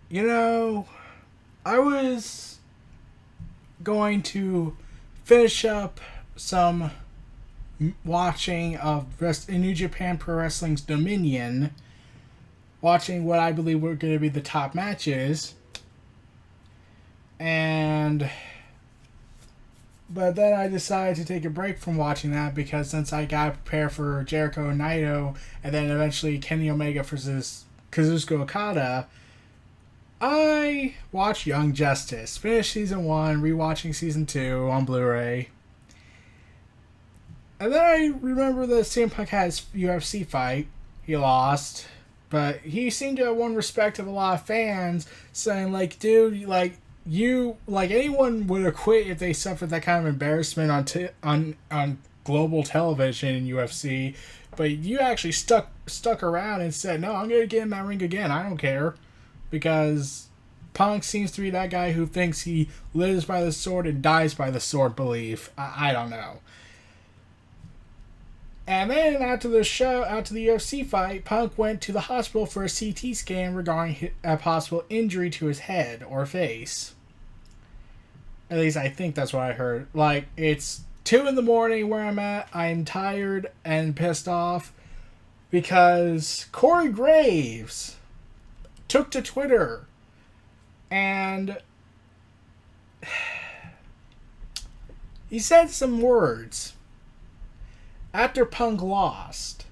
You know, I was going to finish up some watching of in New Japan Pro Wrestling's Dominion, watching what I believe were going to be the top matches, and but then I decided to take a break from watching that because since I got to prepare for Jericho and Naito, and then eventually Kenny Omega versus Kazuchika Okada, I watched Young Justice. Finished season 1, rewatching season 2 on Blu-ray. And then I remember that CM Punk had his UFC fight. He lost. But he seemed to have won respect of a lot of fans, saying, like, dude, like, anyone would have quit if they suffered that kind of embarrassment on global television in UFC. But you actually stuck around and said, no, I'm going to get in that ring again. I don't care. Because Punk seems to be that guy who thinks he lives by the sword and dies by the sword belief. I don't know. And then after the UFC fight, Punk went to the hospital for a CT scan regarding a possible injury to his head or face. At least I think that's what I heard. Like, it's 2 in the morning where I'm at. I'm tired and pissed off because Corey Graves took to Twitter and he said some words after Punk lost.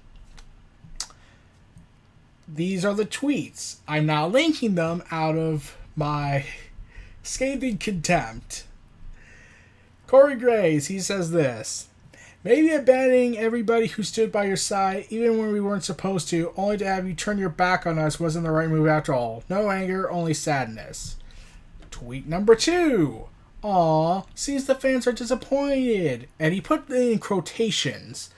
These are the tweets. I'm now linking them out of my scathing contempt. Corey Graves, he says this. Maybe abandoning everybody who stood by your side, even when we weren't supposed to, only to have you turn your back on us wasn't the right move after all. No anger, only sadness. Tweet number 2. Aw, seems the fans are disappointed. And he put it in quotations.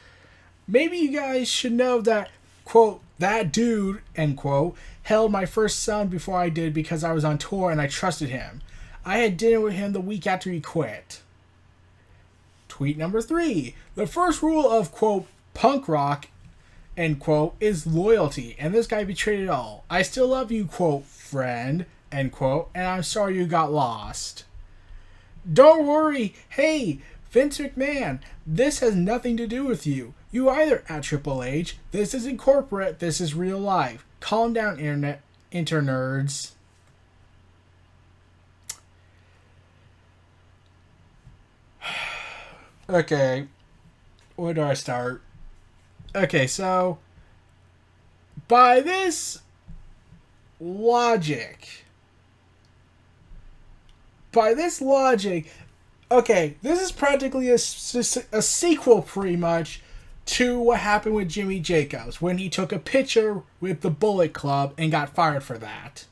Maybe you guys should know that, quote, that dude, end quote, held my first son before I did because I was on tour and I trusted him. I had dinner with him the week after he quit. Tweet number 3. The first rule of, quote, punk rock, end quote, is loyalty, and this guy betrayed it all. I still love you, quote, friend, end quote, and I'm sorry you got lost. Don't worry. Hey, Vince McMahon, this has nothing to do with you. You either at Triple H. This isn't corporate. This is real life. Calm down, internerds. Okay, where do I start? Okay, so by this logic, okay, this is practically a sequel, pretty much, to what happened with Jimmy Jacobs when he took a picture with the Bullet Club and got fired for that.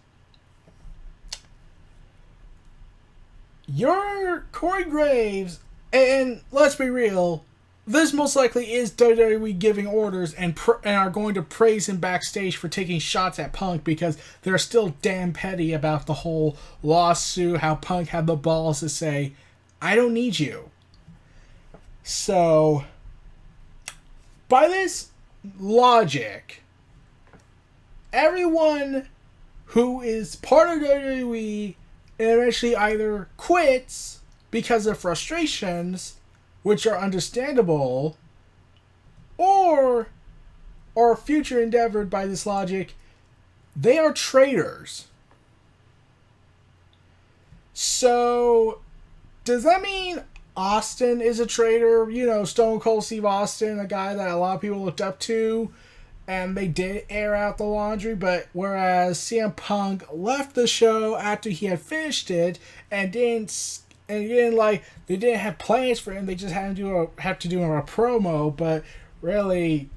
Your Corey Graves, and let's be real, this most likely is WWE giving orders and are going to praise him backstage for taking shots at Punk because they're still damn petty about the whole lawsuit, how Punk had the balls to say, I don't need you. So, by this logic, everyone who is part of WWE eventually either quits because of frustrations, which are understandable, or future endeavored by this logic, they are traitors. So, does that mean Austin is a traitor? You know, Stone Cold Steve Austin, a guy that a lot of people looked up to, and they did air out the laundry, but whereas CM Punk left the show after he had finished it and they didn't have plans for him, they just had to do a promo, but really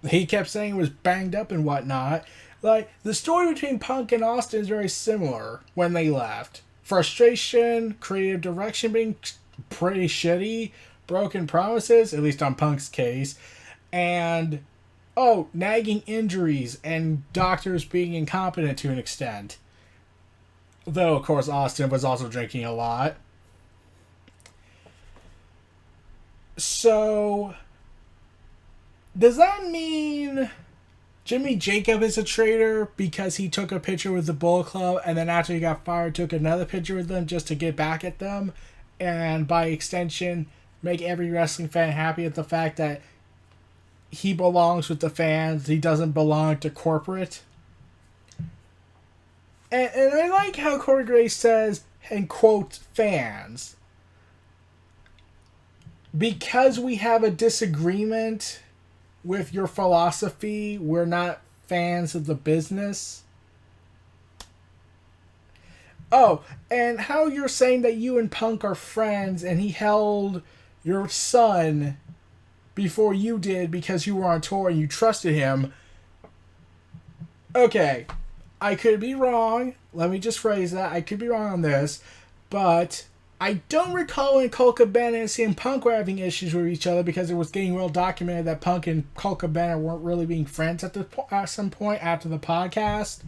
he kept saying it was banged up and whatnot. Like, the story between Punk and Austin is very similar when they left. Frustration, creative direction being pretty shitty, broken promises, at least on Punk's case, and nagging injuries and doctors being incompetent to an extent. Though, of course, Austin was also drinking a lot. So, does that mean Jimmy Jacob is a traitor because he took a picture with the Bullet Club and then after he got fired took another picture with them just to get back at them, and by extension make every wrestling fan happy at the fact that he belongs with the fans, he doesn't belong to corporate. And I like how Corey Graves says, and quotes, fans. Because we have a disagreement with your philosophy, we're not fans of the business. Oh, and how you're saying that you and Punk are friends and he held your son before you did because you were on tour and you trusted him. Okay, I could be wrong. Let me just phrase that. I could be wrong on this. But I don't recall when Colt Cabana and CM Punk were having issues with each other because it was getting well documented that Punk and Colt Cabana weren't really being friends at some point after the podcast.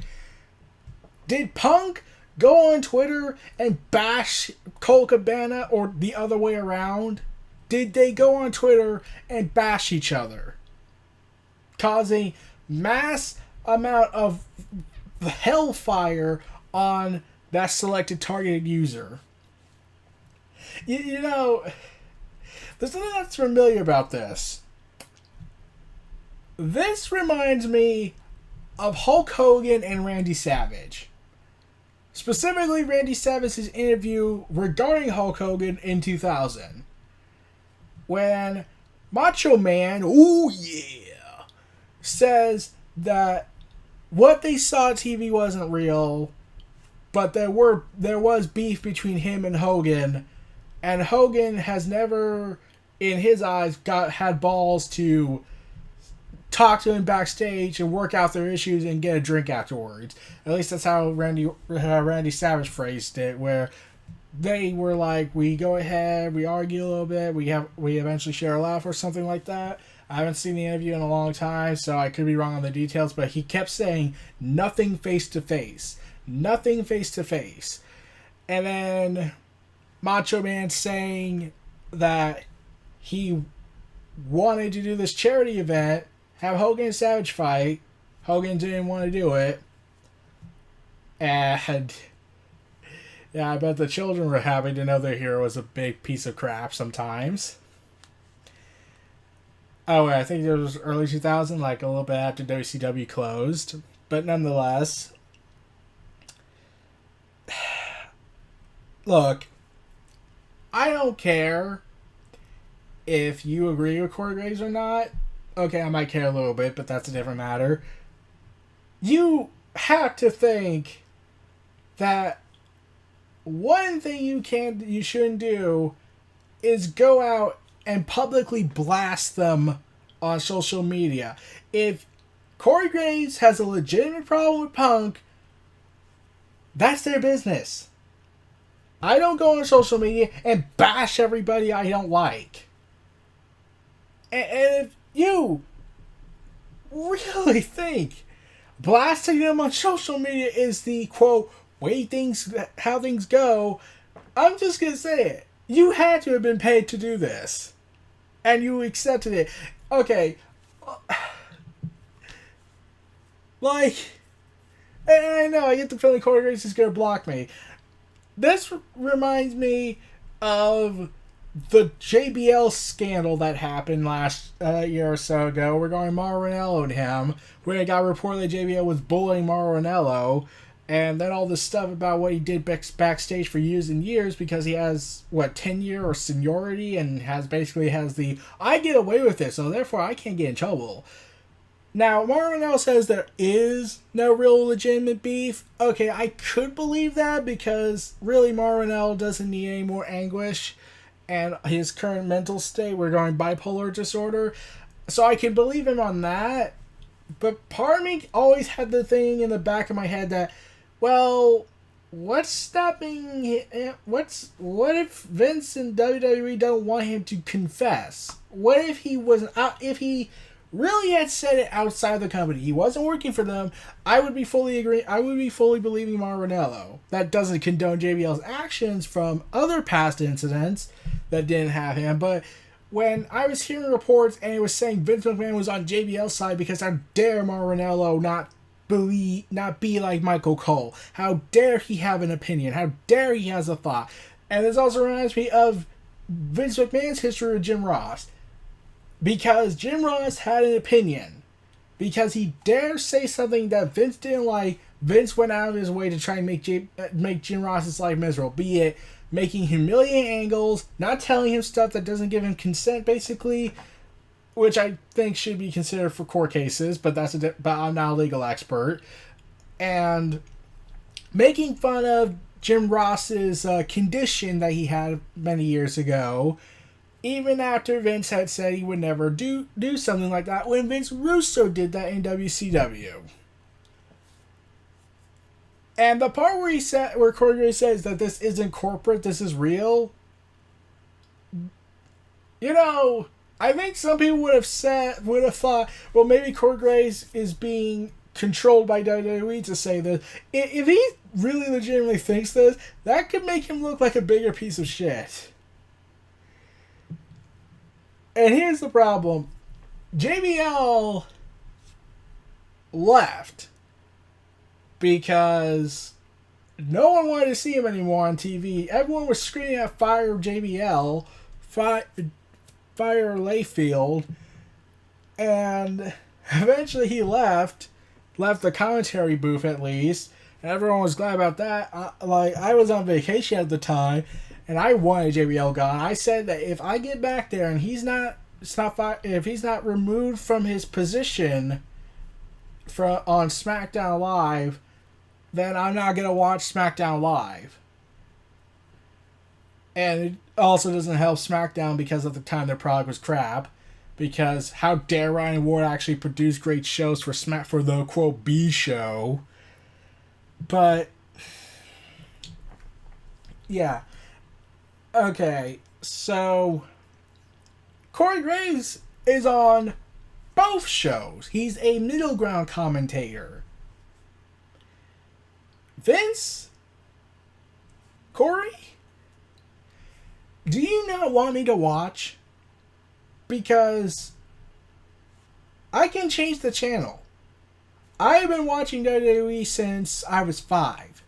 Did Punk go on Twitter and bash Colt Cabana or the other way around? Did they go on Twitter and bash each other, causing mass amount of hellfire on that selected targeted user? You know, there's something that's familiar about this. This reminds me of Hulk Hogan and Randy Savage. Specifically, Randy Savage's interview regarding Hulk Hogan in 2000. When Macho Man, ooh yeah, says that what they saw on TV wasn't real, but there was beef between him and Hogan Hogan has never, in his eyes, had balls to talk to him backstage and work out their issues and get a drink afterwards. At least that's how Randy Savage phrased it, where they were like, we go ahead, we argue a little bit, we eventually share a laugh or something like that. I haven't seen the interview in a long time, so I could be wrong on the details, but he kept saying nothing face to face. Nothing face to face. And then Macho Man saying that he wanted to do this charity event, have Hogan and Savage fight. Hogan didn't want to do it. And yeah, I bet the children were happy to know their hero was a big piece of crap sometimes. Oh, wait, I think it was early 2000, like a little bit after WCW closed. But nonetheless, look, I don't care if you agree with Corey Graves or not. Okay, I might care a little bit, but that's a different matter. You have to think that one thing you shouldn't do is go out and publicly blast them on social media. If Corey Graves has a legitimate problem with Punk, that's their business. I don't go on social media and bash everybody I don't like. And if you really think blasting them on social media is the, quote, how things go, I'm just going to say it. You had to have been paid to do this. And you accepted it. Okay. Like, and I know, I get the feeling Corey Graves is going to block me. This reminds me of the JBL scandal that happened last year or so ago regarding Mauro Ranallo and him, where it got reported that JBL was bullying Mauro Ranallo, and then all this stuff about what he did backstage for years and years because he has, tenure or seniority and has the, I get away with it, so therefore I can't get in trouble. Now, Mauro Ranallo says there is no real legitimate beef. Okay, I could believe that because really Mauro Ranallo doesn't need any more anguish and his current mental state, we're going bipolar disorder. So I can believe him on that. But part of me always had the thing in the back of my head that, well, what if Vince and WWE don't want him to confess? What if he really had said it outside the company? He wasn't working for them. I would be fully believing Mauro Ranallo. That doesn't condone JBL's actions from other past incidents that didn't have him. But when I was hearing reports and it was saying Vince McMahon was on JBL's side because how dare Maranello not be like Michael Cole? How dare he have an opinion? How dare he has a thought? And this also reminds me of Vince McMahon's history with Jim Ross. Because Jim Ross had an opinion. Because he dared say something that Vince didn't like, Vince went out of his way to try and make Jim Ross's life miserable. Be it making humiliating angles, not telling him stuff that doesn't give him consent, basically, which I think should be considered for court cases, but I'm not a legal expert, and making fun of Jim Ross's condition that he had many years ago, even after Vince had said he would never do something like that, when Vince Russo did that in WCW. And the part where Corey Graves says that this isn't corporate, this is real, you know, I think some people would have thought, well, maybe Corey Graves is being controlled by WWE to say this. If he really legitimately thinks this, that could make him look like a bigger piece of shit. And here's the problem. JBL left because no one wanted to see him anymore on TV. Everyone was screaming at fire JBL, fire Layfield, and eventually he left the commentary booth at least, and everyone was glad about that. I was on vacation at the time, and I wanted JBL gone. I said that if I get back there and if he's not removed from his position on SmackDown Live, then I'm not going to watch SmackDown Live. And it also doesn't help SmackDown because at the time their product was crap. Because how dare Ryan Ward actually produce great shows for the quote B show. But yeah. Okay, so Corey Graves is on both shows. He's a middle ground commentator. Vince? Corey? Do you not want me to watch? Because I can change the channel. I've been watching WWE since I was 5.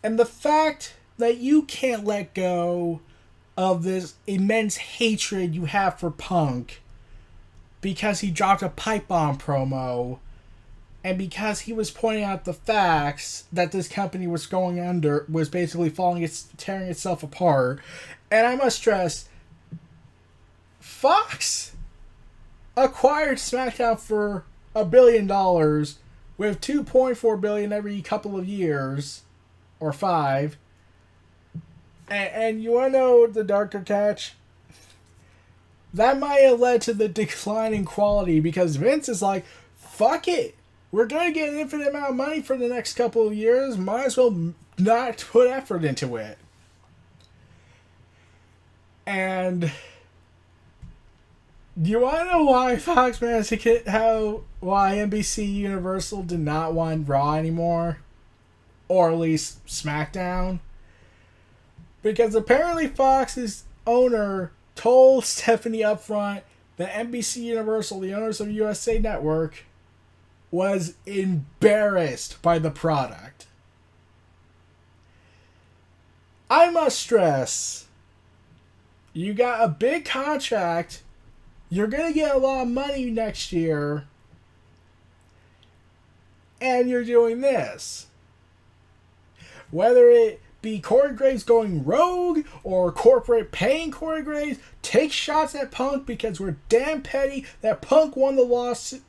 And the fact that you can't let go of this immense hatred you have for Punk because he dropped a pipe bomb promo and because he was pointing out the facts that this company was going under, was basically tearing itself apart. And I must stress, Fox acquired SmackDown for $1 billion with $2.4 billion every couple of years, or 5. And you want to know the darker catch? That might have led to the decline in quality because Vince is like, fuck it. We're going to get an infinite amount of money for the next couple of years. Might as well not put effort into it. And do you want to know why Fox managed to get why NBC Universal did not want Raw anymore? Or at least SmackDown? Because apparently Fox's owner told Stephanie upfront that NBC Universal, the owners of USA Network, was embarrassed by the product. I must stress, you got a big contract, you're going to get a lot of money next year, and you're doing this. Whether it be Corey Graves going rogue or corporate paying Corey Graves, take shots at Punk because we're damn petty that Punk won the lawsuit.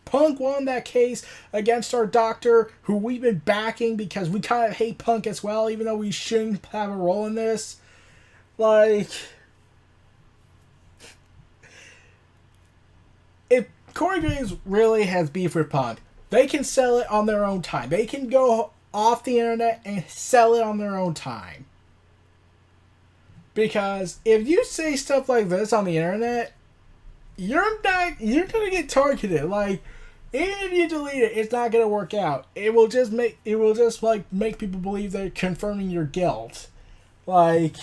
Punk won that case against our doctor, who we've been backing because we kind of hate Punk as well, even though we shouldn't have a role in this. Like, if Corey Graves really has beef with Punk, they can sell it on their own time. They can go off the internet and sell it on their own time. Because if you say stuff like this on the internet, you're gonna get targeted. Like, even if you delete it, it's not gonna work out. It will just make people believe they're confirming your guilt. Like,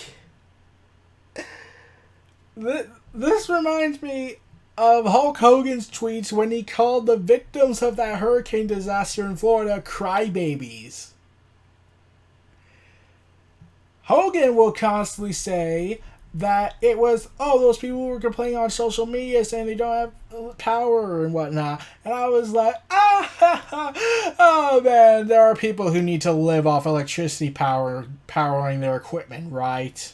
This reminds me of Hulk Hogan's tweets when he called the victims of that hurricane disaster in Florida crybabies. Hogan will constantly say that it was, oh, those people who were complaining on social media saying they don't have power and whatnot. And I was like, oh man, there are people who need to live off electricity powering their equipment, right?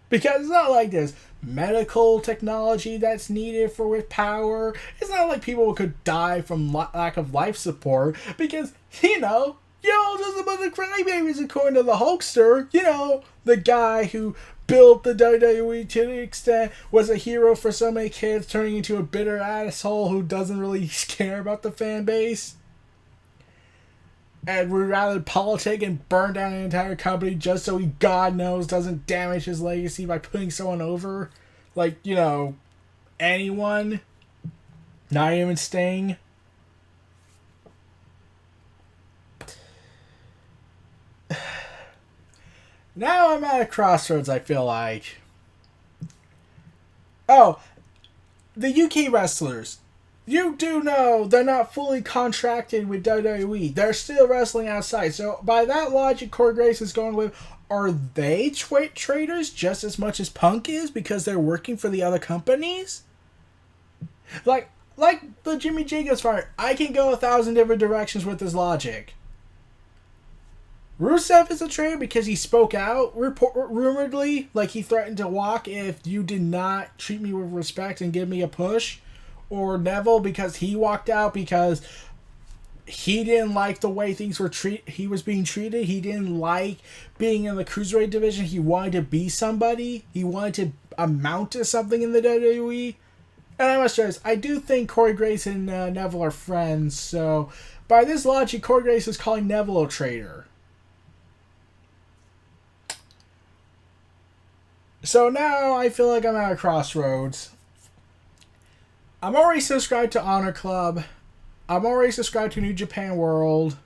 Because it's not like there's medical technology that's needed for with power. It's not like people could die from lack of life support because, just a bunch of crybabies according to the Hulkster. The guy who built the WWE to the extent was a hero for so many kids, turning into a bitter asshole who doesn't really care about the fan base. And would rather politic and burn down an entire company just so he, God knows, doesn't damage his legacy by putting someone over. Like, anyone. Not even Sting. Now I'm at a crossroads, I feel like. Oh, the UK wrestlers. You do know they're not fully contracted with WWE. They're still wrestling outside. So by that logic, Corey Graves is going with, are they traders just as much as Punk is because they're working for the other companies? Like the Jimmy Jacobs fight, I can go 1,000 different directions with this logic. Rusev is a traitor because he spoke out, rumoredly, like he threatened to walk if you did not treat me with respect and give me a push. Or Neville because he walked out because he didn't like the way things were he was being treated. He didn't like being in the Cruiserweight division. He wanted to be somebody. He wanted to amount to something in the WWE. And I must stress, I do think Corey Graves and Neville are friends. So by this logic, Corey Graves is calling Neville a traitor. So now I feel like I'm at a crossroads. I'm already subscribed to Honor Club. I'm already subscribed to New Japan World.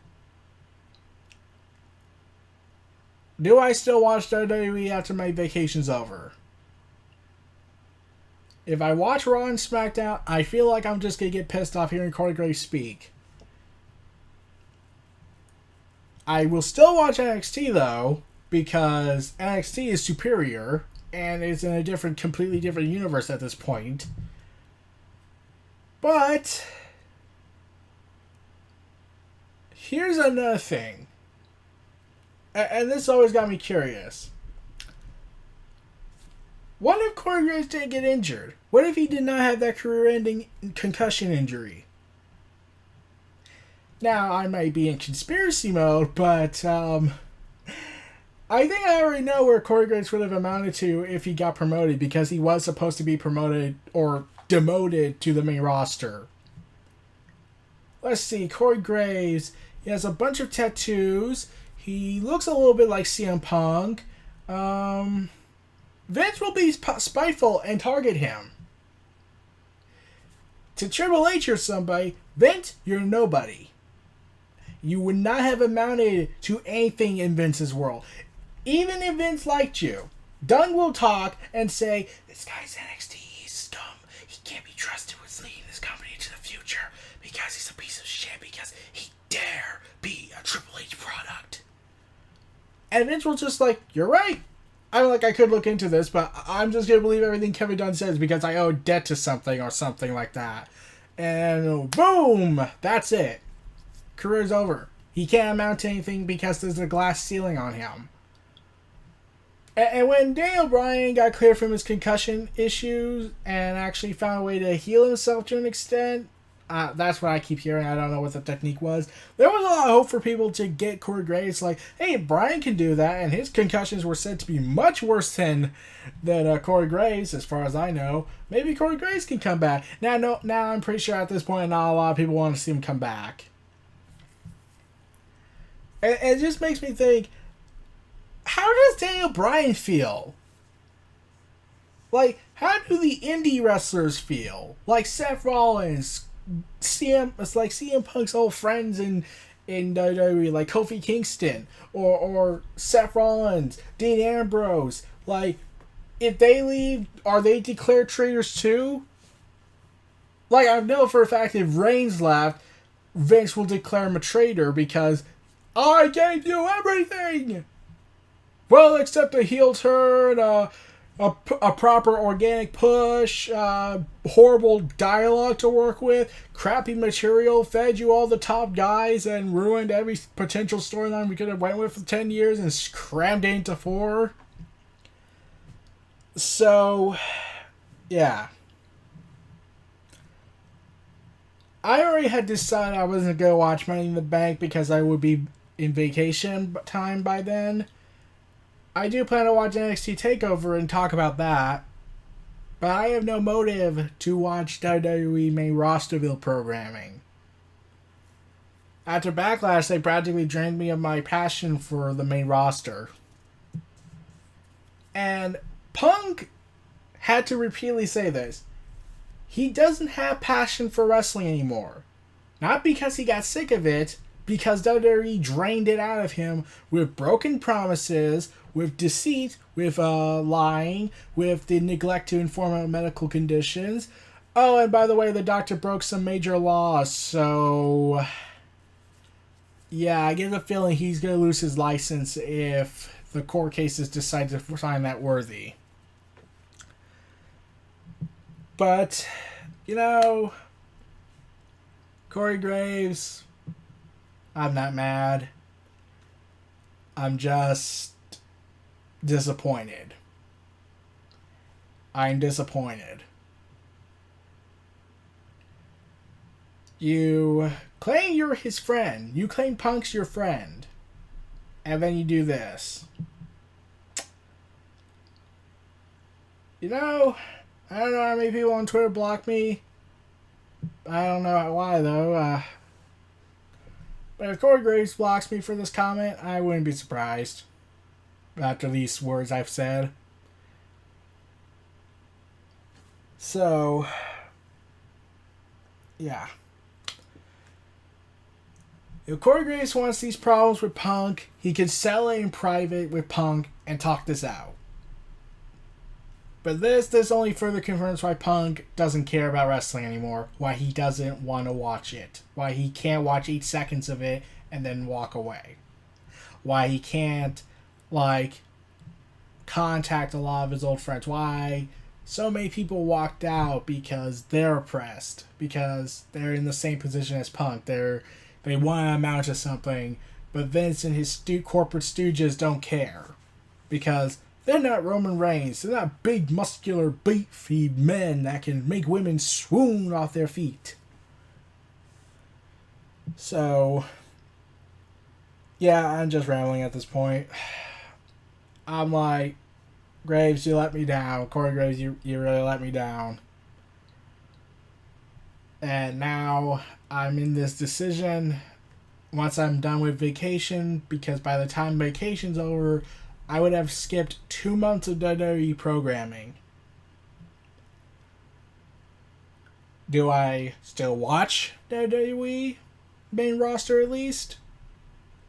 Do I still watch WWE after my vacation's over? If I watch Raw and SmackDown, I feel like I'm just going to get pissed off hearing Corey Graves speak. I will still watch NXT though, because NXT is superior and it's in a completely different universe at this point. But here's another thing. And this always got me curious. What if Corey Graves didn't get injured? What if he did not have that career-ending concussion injury? Now, I might be in conspiracy mode, but I think I already know where Corey Graves would have amounted to if he got promoted, because he was supposed to be promoted or demoted to the main roster. Let's see, Corey Graves, he has a bunch of tattoos. He looks a little bit like CM Punk. Vince will be spiteful and target him. To Triple H or somebody, Vince, you're nobody. You would not have amounted to anything in Vince's world. Even if Vince liked you, Dunn will talk and say, this guy's NXT, he's scum. He can't be trusted with leading this company into the future because he's a piece of shit, because he dare be a Triple H product. And Vince will just like, you're right. I could look into this, but I'm just going to believe everything Kevin Dunn says because I owe debt to something or something like that. And boom, that's it. Career's over. He can't amount to anything because there's a glass ceiling on him. And when Daniel Bryan got cleared from his concussion issues and actually found a way to heal himself to an extent, that's what I keep hearing. I don't know what the technique was. There was a lot of hope for people to get Corey Graves. Like, hey, Bryan can do that, and his concussions were said to be much worse than Corey Graves, as far as I know. Maybe Corey Graves can come back. Now I'm pretty sure at this point not a lot of people want to see him come back. And it just makes me think, how does Daniel Bryan feel? Like, how do the indie wrestlers feel? Like Seth Rollins, it's like CM Punk's old friends in WWE, like Kofi Kingston, or Seth Rollins, Dean Ambrose. Like, if they leave, are they declared traitors too? Like, I know for a fact if Reigns left, Vince will declare him a traitor because I gave you everything! Well, except a heel turn, a proper organic push, horrible dialogue to work with, crappy material, fed you all the top guys, and ruined every potential storyline we could have went with for 10 years and crammed it into 4. So, yeah. I already had decided I wasn't going to watch Money in the Bank because I would be in vacation time by then. I do plan to watch NXT TakeOver and talk about that. But I have no motive to watch WWE main rosterville programming. After Backlash, they practically drained me of my passion for the main roster. And Punk had to repeatedly say this. He doesn't have passion for wrestling anymore. Not because he got sick of it, because WWE drained it out of him with broken promises, with deceit, with lying, with the neglect to inform about medical conditions. Oh, and by the way, the doctor broke some major laws, so... Yeah, I get the feeling he's going to lose his license if the court cases decide to find that worthy. But, you know, Corey Graves, I'm not mad. I'm just disappointed. I'm disappointed. You claim you're his friend. You claim Punk's your friend. And then you do this. You know, I don't know how many people on Twitter block me. I don't know why, though. But if Corey Graves blocks me for this comment, I wouldn't be surprised. After these words I've said. So, yeah. If Corey Graves wants these problems with Punk, he can settle it in private with Punk and talk this out. But this only further confirms why Punk doesn't care about wrestling anymore. Why he doesn't want to watch it. Why he can't watch 8 seconds of it and then walk away. Why he can't, contact a lot of his old friends. Why so many people walked out because they're oppressed. Because they're in the same position as Punk. They want to amount to something. But Vince and his corporate stooges don't care. Because they're not Roman Reigns. They're not big, muscular, beefy men that can make women swoon off their feet. So, yeah, I'm just rambling at this point. I'm like, Graves, you let me down. Corey Graves, you really let me down. And now I'm in this decision once I'm done with vacation, because by the time vacation's over, I would have skipped 2 months of WWE programming. Do I still watch WWE main roster at least?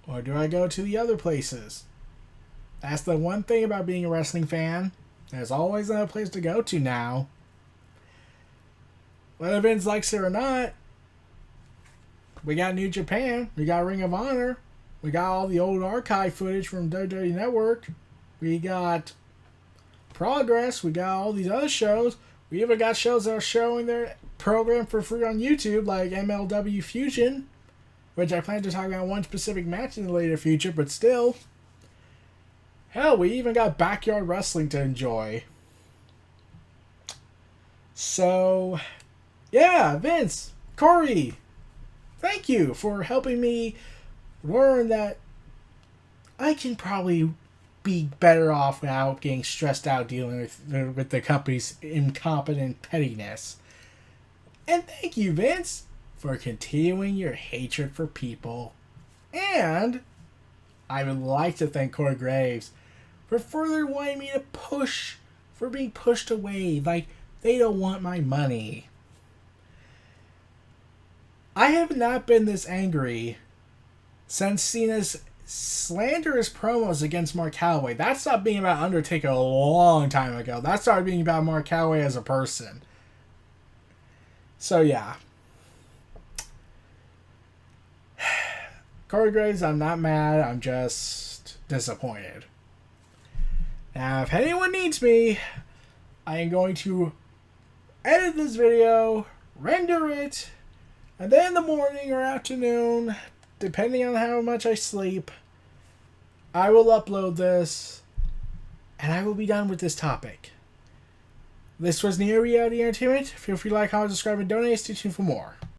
Or do I go to the other places? That's the one thing about being a wrestling fan. There's always another place to go to now. Whether Vince likes it or not, we got New Japan, we got Ring of Honor, we got all the old archive footage from WWE Network, we got Progress, we got all these other shows. We even got shows that are showing their program for free on YouTube, like MLW Fusion, which I plan to talk about one specific match in the later future, but still. Hell, we even got backyard wrestling to enjoy. So, yeah, Vince, Corey, thank you for helping me learn that I can probably be better off without getting stressed out dealing with the company's incompetent pettiness. And thank you, Vince, for continuing your hatred for people. And I would like to thank Corey Graves for further wanting me to push, for being pushed away, like they don't want my money. I have not been this angry since Cena's slanderous promos against Mark Calloway. That stopped being about Undertaker a long time ago. That started being about Mark Calloway as a person. So yeah. Corey Graves, I'm not mad. I'm just disappointed. Now, if anyone needs me, I am going to edit this video, render it, and then in the morning or afternoon, depending on how much I sleep, I will upload this, and I will be done with this topic. This was NRE Reality Entertainment. Feel free to like, comment, subscribe, and donate. Stay tuned for more.